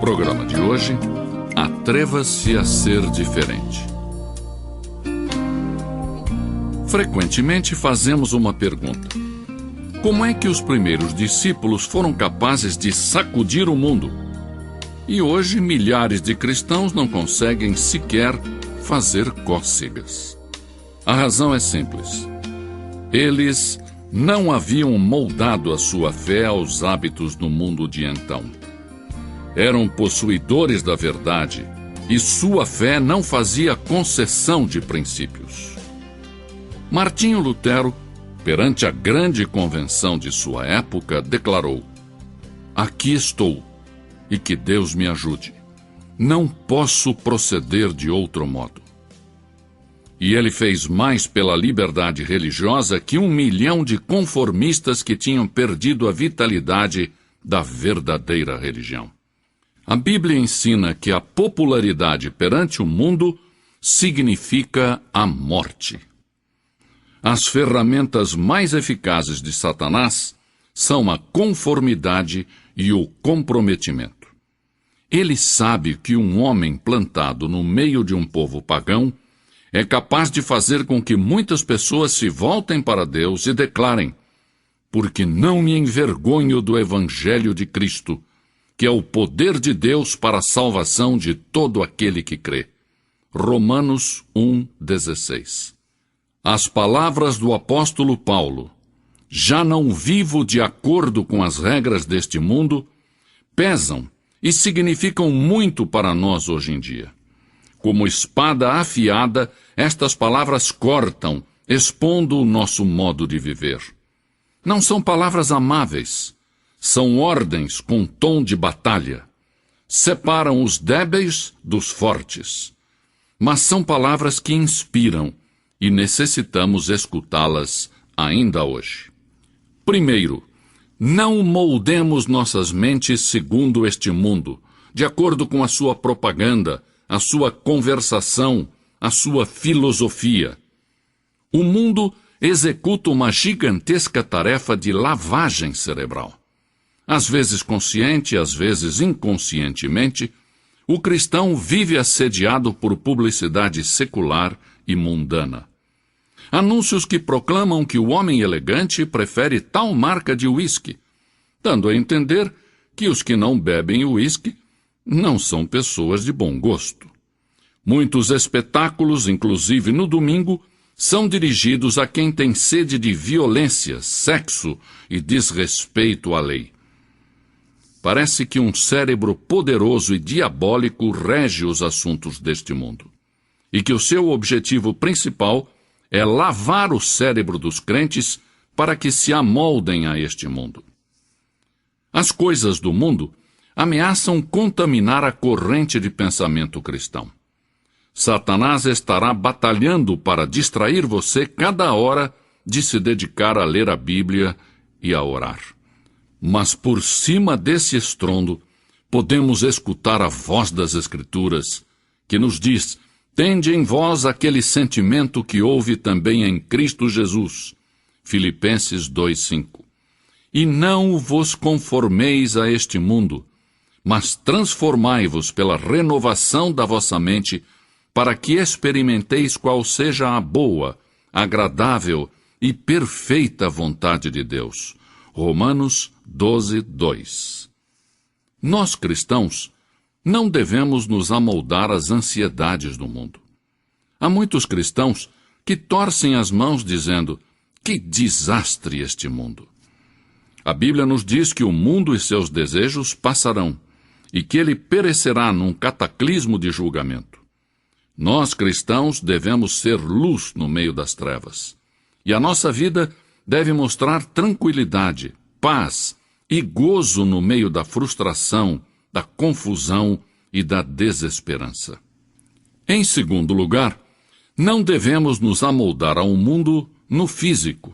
programa de hoje, atreva-se a ser diferente. Frequentemente fazemos uma pergunta: como é que os primeiros discípulos foram capazes de sacudir o mundo? E hoje milhares de cristãos não conseguem sequer fazer cócegas. A razão é simples. Eles não haviam moldado a sua fé aos hábitos do mundo de então. Eram possuidores da verdade e sua fé não fazia concessão de princípios. Martinho Lutero, perante a grande convenção de sua época, declarou: "Aqui estou, e que Deus me ajude. Não posso proceder de outro modo." E ele fez mais pela liberdade religiosa que 1 milhão de conformistas que tinham perdido a vitalidade da verdadeira religião. A Bíblia ensina que a popularidade perante o mundo significa a morte. As ferramentas mais eficazes de Satanás são a conformidade e o comprometimento. Ele sabe que um homem plantado no meio de um povo pagão é capaz de fazer com que muitas pessoas se voltem para Deus e declarem: "Porque não me envergonho do Evangelho de Cristo, que é o poder de Deus para a salvação de todo aquele que crê." Romanos 1,16. As palavras do apóstolo Paulo: "Já não vivo de acordo com as regras deste mundo", pesam e significam muito para nós hoje em dia. Como espada afiada, estas palavras cortam, expondo o nosso modo de viver. Não são palavras amáveis, são ordens com tom de batalha. Separam os débeis dos fortes. Mas são palavras que inspiram e necessitamos escutá-las ainda hoje. Primeiro, não moldemos nossas mentes segundo este mundo, de acordo com a sua propaganda, a sua conversação, a sua filosofia. O mundo executa uma gigantesca tarefa de lavagem cerebral. Às vezes consciente, às vezes inconscientemente, o cristão vive assediado por publicidade secular e mundana. Anúncios que proclamam que o homem elegante prefere tal marca de uísque, dando a entender que os que não bebem uísque não são pessoas de bom gosto. Muitos espetáculos, inclusive no domingo, são dirigidos a quem tem sede de violência, sexo e desrespeito à lei. Parece que um cérebro poderoso e diabólico rege os assuntos deste mundo, e que o seu objetivo principal é lavar o cérebro dos crentes para que se amoldem a este mundo. As coisas do mundo ameaçam contaminar a corrente de pensamento cristão. Satanás estará batalhando para distrair você cada hora de se dedicar a ler a Bíblia e a orar. Mas por cima desse estrondo, podemos escutar a voz das Escrituras, que nos diz: "Tende em vós aquele sentimento que houve também em Cristo Jesus." Filipenses 2,5. "E não vos conformeis a este mundo, mas transformai-vos pela renovação da vossa mente, para que experimenteis qual seja a boa, agradável e perfeita vontade de Deus." Romanos 12:2. Nós, cristãos, não devemos nos amoldar às ansiedades do mundo. Há muitos cristãos que torcem as mãos dizendo: "Que desastre este mundo!" A Bíblia nos diz que o mundo e seus desejos passarão, e que ele perecerá num cataclismo de julgamento. Nós, cristãos, devemos ser luz no meio das trevas. E a nossa vida deve mostrar tranquilidade, paz e gozo no meio da frustração, da confusão e da desesperança. Em segundo lugar, não devemos nos amoldar a um mundo no físico.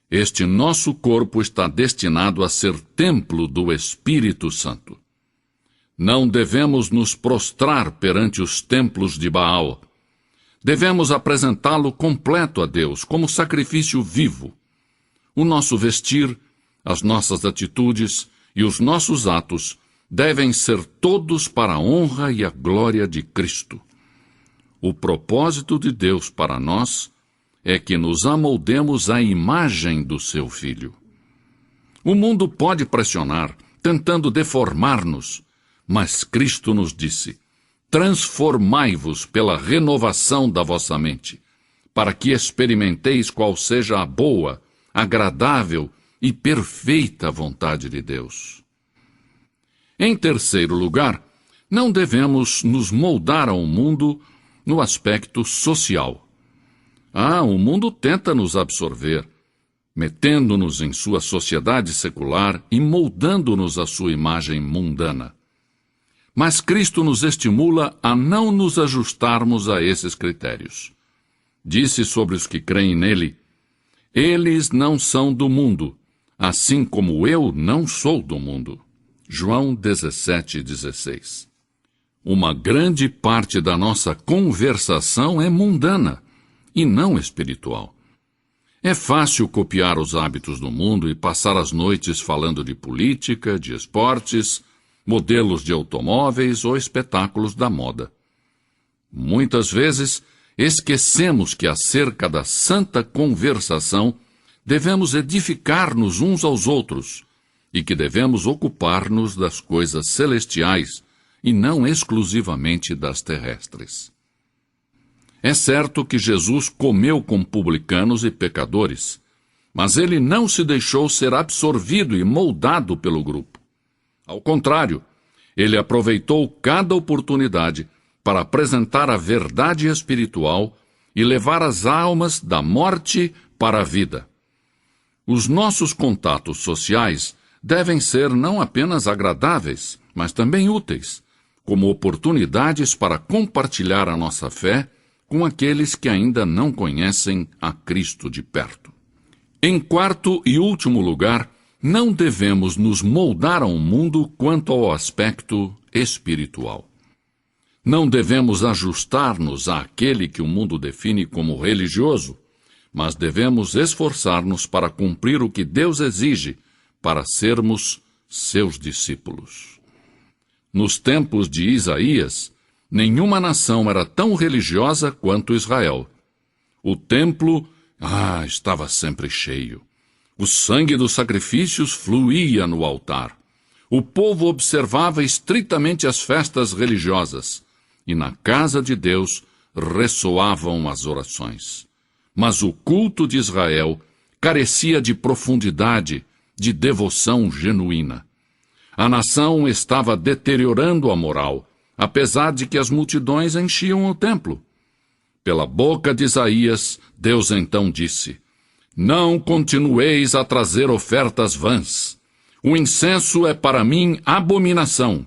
Este nosso corpo está destinado a ser templo do Espírito Santo. Não devemos nos prostrar perante os templos de Baal. Devemos apresentá-lo completo a Deus, como sacrifício vivo. O nosso vestir, as nossas atitudes e os nossos atos devem ser todos para a honra e a glória de Cristo. O propósito de Deus para nós é que nos amoldemos à imagem do seu Filho. O mundo pode pressionar, tentando deformar-nos, mas Cristo nos disse: transformai-vos pela renovação da vossa mente, para que experimenteis qual seja a boa, agradável e perfeita vontade de Deus. Em terceiro lugar, não devemos nos moldar ao mundo no aspecto social. O mundo tenta nos absorver, metendo-nos em sua sociedade secular e moldando-nos à sua imagem mundana. Mas Cristo nos estimula a não nos ajustarmos a esses critérios. Disse sobre os que creem nele: eles não são do mundo, assim como eu não sou do mundo. João 17:16. Uma grande parte da nossa conversação é mundana e não espiritual. É fácil copiar os hábitos do mundo e passar as noites falando de política, de esportes, modelos de automóveis ou espetáculos da moda. Muitas vezes, esquecemos que acerca da santa conversação devemos edificar-nos uns aos outros e que devemos ocupar-nos das coisas celestiais e não exclusivamente das terrestres. É certo que Jesus comeu com publicanos e pecadores, mas ele não se deixou ser absorvido e moldado pelo grupo. Ao contrário, ele aproveitou cada oportunidade para apresentar a verdade espiritual e levar as almas da morte para a vida. Os nossos contatos sociais devem ser não apenas agradáveis, mas também úteis, como oportunidades para compartilhar a nossa fé com aqueles que ainda não conhecem a Cristo de perto. Em quarto e último lugar, não devemos nos moldar ao mundo quanto ao aspecto espiritual. Não devemos ajustar-nos àquele que o mundo define como religioso, mas devemos esforçar-nos para cumprir o que Deus exige para sermos seus discípulos. Nos tempos de Isaías, nenhuma nação era tão religiosa quanto Israel. O templo, estava sempre cheio. O sangue dos sacrifícios fluía no altar. O povo observava estritamente as festas religiosas, e na casa de Deus ressoavam as orações. Mas o culto de Israel carecia de profundidade, de devoção genuína. A nação estava deteriorando a moral, apesar de que as multidões enchiam o templo. Pela boca de Isaías, Deus então disse: não continueis a trazer ofertas vãs. O incenso é para mim abominação.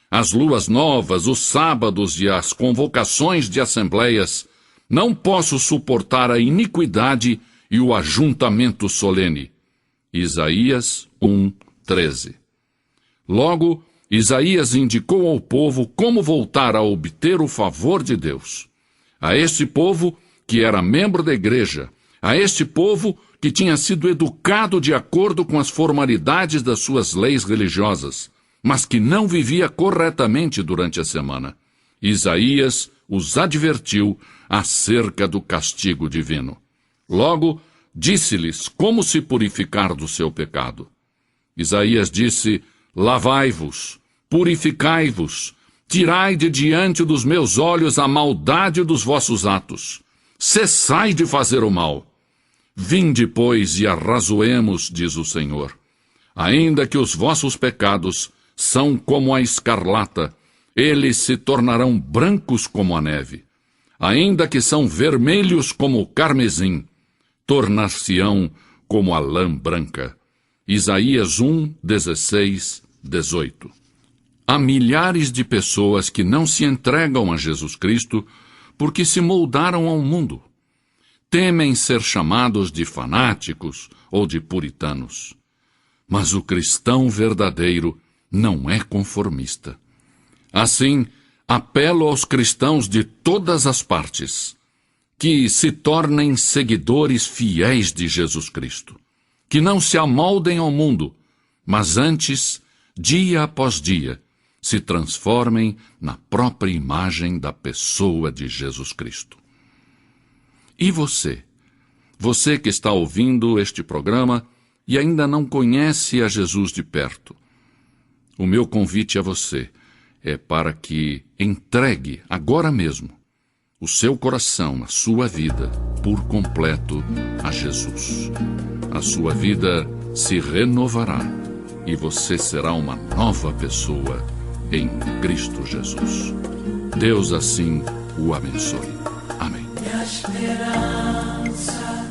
As luas novas, os sábados e as convocações de assembleias, não posso suportar a iniquidade e o ajuntamento solene. Isaías 1:13. Logo, Isaías indicou ao povo como voltar a obter o favor de Deus. A este povo, que era membro da igreja, a este povo que tinha sido educado de acordo com as formalidades das suas leis religiosas, mas que não vivia corretamente durante a semana, Isaías os advertiu acerca do castigo divino. Logo, disse-lhes como se purificar do seu pecado. Isaías disse: lavai-vos, purificai-vos, tirai de diante dos meus olhos a maldade dos vossos atos. Cessai de fazer o mal. Vinde, pois, e arrazoemos, diz o Senhor. Ainda que os vossos pecados são como a escarlata, eles se tornarão brancos como a neve. Ainda que são vermelhos como o carmesim, tornar-se-ão como a lã branca. Isaías 1:16, 18. Há milhares de pessoas que não se entregam a Jesus Cristo porque se moldaram ao mundo. Temem ser chamados de fanáticos ou de puritanos. Mas o cristão verdadeiro não é conformista. Assim, apelo aos cristãos de todas as partes que se tornem seguidores fiéis de Jesus Cristo, que não se amoldem ao mundo, mas antes dia após dia, se transformem na própria imagem da pessoa de Jesus Cristo. E você? Você que está ouvindo este programa e ainda não conhece a Jesus de perto. O meu convite a você é para que entregue agora mesmo o seu coração, a sua vida, por completo a Jesus. A sua vida se renovará e você será uma nova pessoa em Cristo Jesus. Deus assim o abençoe. Amém. Minha esperança